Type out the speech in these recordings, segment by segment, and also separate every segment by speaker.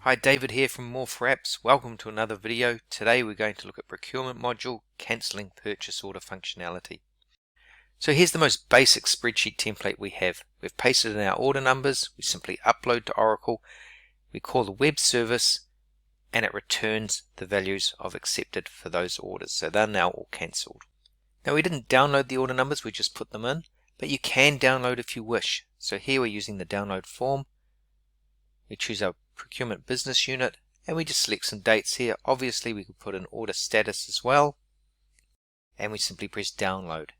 Speaker 1: Hi, David here from More for Apps. Welcome to another video. Today we're going to look at procurement module, cancelling purchase order functionality. So here's the most basic spreadsheet template we have. We've pasted in our order numbers, we simply upload to Oracle, we call the web service, and it returns the values of accepted for those orders. So they're now all cancelled. Now we didn't download the order numbers, we just put them in, but you can download if you wish. So here we're using the download form. We choose our procurement business unit and we just select some dates here. Obviously we could put an order status as well, and we simply press download.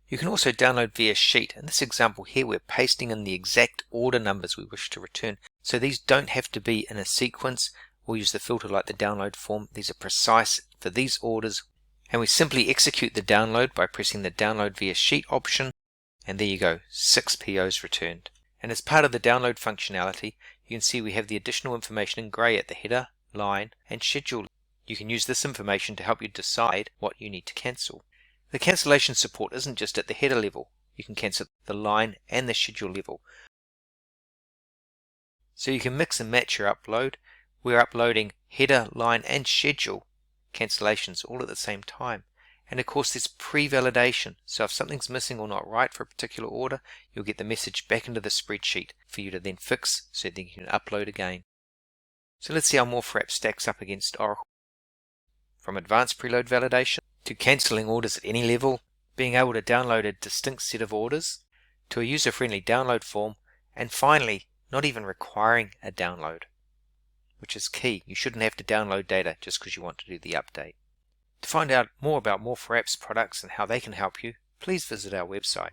Speaker 1: You can also download via sheet. In this example here we're pasting in the exact order numbers we wish to return, so these don't have to be in a sequence. We'll use the filter like the download form. These are precise for these orders, and we simply execute the download by pressing the download via sheet option, and there you go, 6 POs returned. And as part of the download functionality, you can see we have the additional information in grey at the header, line and schedule. You can use this information to help you decide what you need to cancel. The cancellation support isn't just at the header level. You can cancel the line and the schedule level. So you can mix and match your upload. We're uploading header, line and schedule cancellations all at the same time. And of course there's pre-validation, so if something's missing or not right for a particular order, you'll get the message back into the spreadsheet for you to then fix so that you can upload again. So let's see how More for Apps stacks up against Oracle. From advanced preload validation, to cancelling orders at any level, being able to download a distinct set of orders, to a user-friendly download form, and finally, not even requiring a download, which is key. You shouldn't have to download data just because you want to do the update. To find out more about More for Apps products and how they can help you, please visit our website.